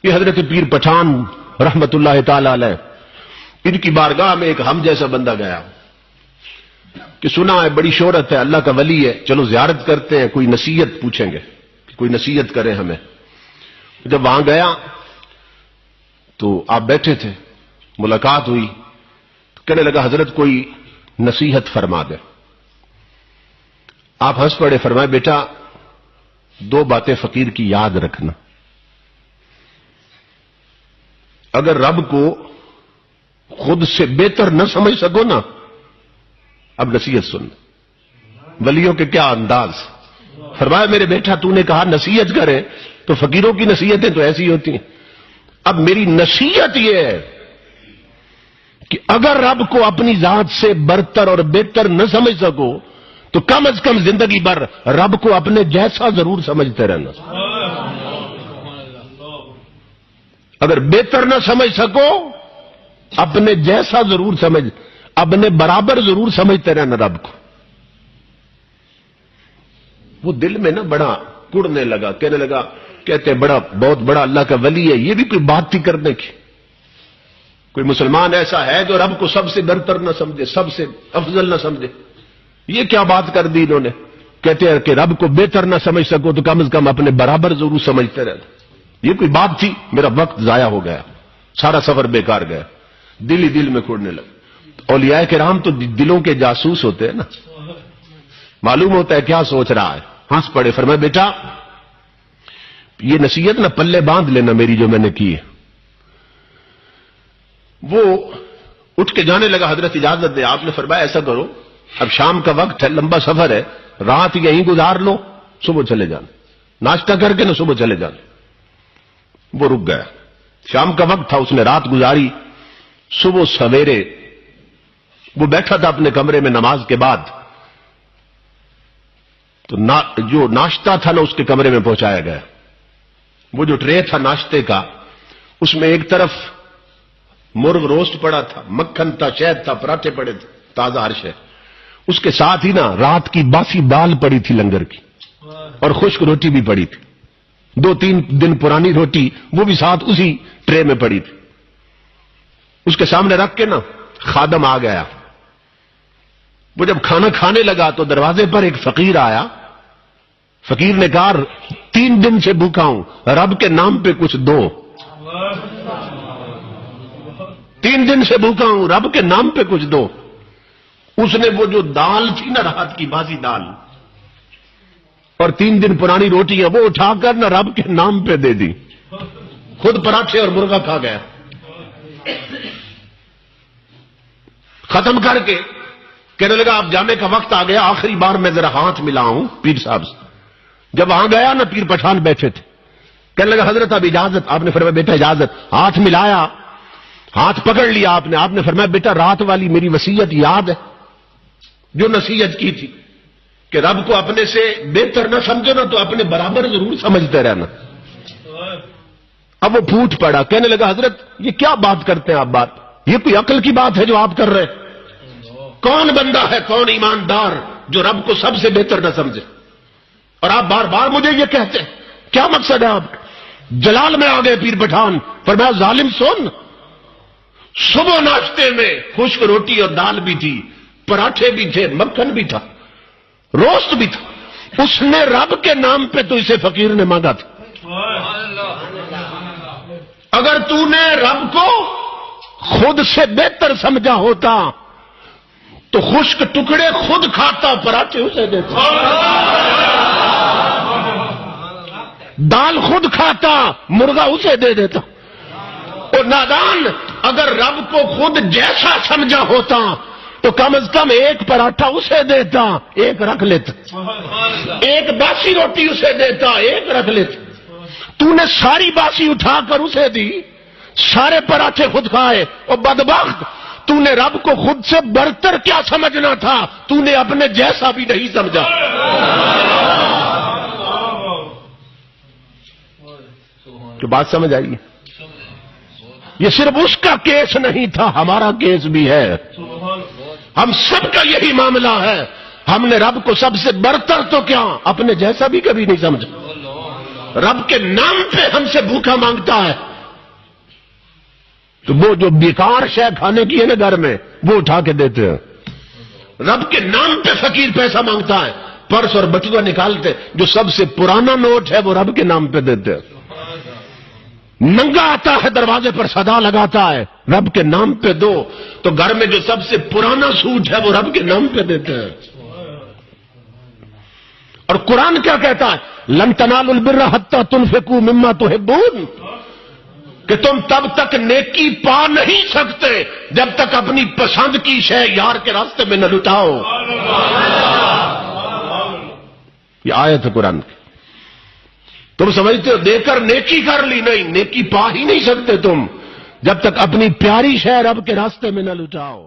یہ حضرت پیر پٹھان رحمت اللہ تعالی علیہ، ان کی بارگاہ میں ایک ہم جیسا بندہ گیا کہ سنا ہے بڑی شہرت ہے، اللہ کا ولی ہے، چلو زیارت کرتے ہیں، کوئی نصیحت پوچھیں گے کہ کوئی نصیحت کرے ہمیں۔ جب وہاں گیا تو آپ بیٹھے تھے، ملاقات ہوئی تو کہنے لگا حضرت کوئی نصیحت فرما دے۔ آپ ہنس پڑے، فرمائے بیٹا 2 باتیں فقیر کی یاد رکھنا، اگر رب کو خود سے بہتر نہ سمجھ سکو نا، اب نصیحت سن، ولیوں کے کیا انداز۔ فرمایا میرے بیٹا تو نے کہا نصیحت کرے، تو فقیروں کی نصیحتیں تو ایسی ہوتی ہیں، اب میری نصیحت یہ ہے کہ اگر رب کو اپنی ذات سے برتر اور بہتر نہ سمجھ سکو تو کم از کم زندگی بھر رب کو اپنے جیسا ضرور سمجھتے رہنا۔ اگر بہتر نہ سمجھ سکو اپنے جیسا ضرور سمجھ، اپنے برابر ضرور سمجھتے رہنا رب کو۔ وہ دل میں نا بڑا کڑنے لگا، کہنے لگا، کہتے بہت بڑا اللہ کا ولی ہے، یہ بھی کوئی بات تھی کرنے کی؟ کوئی مسلمان ایسا ہے جو رب کو سب سے برتر نہ سمجھے، سب سے افضل نہ سمجھے؟ یہ کیا بات کر دی انہوں نے؟ کہتے ہیں کہ رب کو بہتر نہ سمجھ سکو تو کم از کم اپنے برابر ضرور سمجھتے رہنا۔ یہ کوئی بات تھی؟ میرا وقت ضائع ہو گیا، سارا سفر بیکار گیا، دل ہی دل میں کھوڑنے لگا۔ اولیاء کرام تو دلوں کے جاسوس ہوتے ہیں نا، معلوم ہوتا ہے کیا سوچ رہا ہے۔ ہنس پڑے، فرمایا بیٹا یہ نصیحت نہ پلے باندھ لینا میری جو میں نے کی ہے۔ وہ اٹھ کے جانے لگا، حضرت اجازت دے۔ آپ نے فرمایا ایسا کرو، اب شام کا وقت ہے، لمبا سفر ہے، رات یہیں گزار لو، صبح چلے جانا، ناشتہ کر کے نہ صبح چلے جانا۔ وہ رک گیا، شام کا وقت تھا، اس نے رات گزاری۔ صبح سویرے وہ بیٹھا تھا اپنے کمرے میں نماز کے بعد، تو جو ناشتہ تھا نا اس کے کمرے میں پہنچایا گیا۔ وہ جو ٹرے تھا ناشتے کا، اس میں ایک طرف مرغ روسٹ پڑا تھا، مکھن تھا، شہد تھا، پراٹھے پڑے تھے، تازہ ہر شے۔ اس کے ساتھ ہی نا رات کی باسی دال پڑی تھی لنگر کی، اور خشک روٹی بھی پڑی تھی، 2-3 دن پرانی روٹی، وہ بھی ساتھ اسی ٹرے میں پڑی تھی۔ اس کے سامنے رکھ کے نا خادم آ گیا۔ وہ جب کھانا کھانے لگا تو دروازے پر ایک فقیر آیا۔ فقیر نے کہا 3 دن سے بھوکا ہوں، رب کے نام پہ کچھ دو۔ 3 دن سے بھوکا ہوں، رب کے نام پہ کچھ دو۔ اس نے وہ جو دال تھی نا رات کی باسی دال اور 3 دن پرانی روٹیاں، وہ اٹھا کر نہ رب کے نام پہ دے دی، خود پراٹھے اور مرغا کھا گیا۔ ختم کر کے کہنے لگا اب جانے کا وقت آ گیا، آخری بار میں ذرا ہاتھ ملاؤں پیر صاحب سے۔ جب وہاں گیا نا پیر پٹھان بیٹھے تھے، کہنے لگا حضرت اب اجازت۔ آپ نے فرمایا بیٹا اجازت۔ ہاتھ ملایا، ہاتھ پکڑ لیا آپ نے فرمایا بیٹا رات والی میری وصیت یاد ہے جو نصیحت کی تھی کہ رب کو اپنے سے بہتر نہ سمجھو نا تو اپنے برابر ضرور سمجھتے رہنا۔ اب وہ پھوٹ پڑا، کہنے لگا حضرت یہ کیا بات کرتے ہیں آپ؟ بات یہ کوئی عقل کی بات ہے جو آپ کر رہے ہیں؟ کون بندہ ہے، کون ایماندار جو رب کو سب سے بہتر نہ سمجھے؟ اور آپ بار بار مجھے یہ کہتے ہیں، کیا مقصد ہے آپ؟ جلال میں آ گئے پیر پٹھان، فرمایا ظالم سن، صبح ناشتے میں خشک روٹی اور دال بھی تھی، پراٹھے بھی تھے، مکھن بھی تھا، روسٹ بھی تھا، اس نے رب کے نام پہ تو اسے فقیر نے مانگا تھا۔ اگر تو نے رب کو خود سے بہتر سمجھا ہوتا تو خشک ٹکڑے خود کھاتا، پراٹھے اسے دیتا، دال خود کھاتا، مرغا اسے دے دیتا۔ اور نادان، اگر رب کو خود جیسا سمجھا ہوتا تو کم از کم ایک پراٹھا اسے دیتا، ایک رکھ لیتا، ایک باسی روٹی اسے دیتا، ایک رکھ لیتا۔ تو نے ساری باسی اٹھا کر اسے دی، سارے پراٹھے خود کھائے، اور بدبخت تو نے رب کو خود سے برتر کیا سمجھنا تھا، تو نے اپنے جیسا بھی نہیں سمجھا۔ تو بات سمجھ آئی؟ یہ صرف اس کا کیس نہیں تھا، ہمارا کیس بھی ہے، ہم سب کا یہی معاملہ ہے۔ ہم نے رب کو سب سے برتر تو کیا اپنے جیسا بھی کبھی نہیں سمجھا۔ رب کے نام پہ ہم سے بھوکا مانگتا ہے، تو وہ جو بیکار شے کھانے کی ہے نا گھر میں وہ اٹھا کے دیتے ہیں. رب کے نام پہ فقیر پیسہ مانگتا ہے, پرس اور بٹوا نکالتے, جو سب سے پرانا نوٹ ہے وہ رب کے نام پہ دیتے ہیں. ننگا آتا ہے دروازے پر صدا لگاتا ہے, رب کے نام پہ دو, تو گھر میں جو سب سے پرانا سوٹ ہے وہ رب کے نام پہ دیتے ہیں. اور قرآن کیا کہتا ہے, لن تنالوا البر حتی تنفقوا مما تحبون, کہ تم تب تک نیکی پا نہیں سکتے جب تک اپنی پسند کی شے یار کے راستے میں نہ لٹاؤ. یہ آیت ہے قرآن کی. تم سمجھتے ہو دے کر نیکی کر لی, نہیں, نیکی پا ہی نہیں سکتے تم جب تک اپنی پیاری شے رب کے راستے میں نہ لٹاؤ.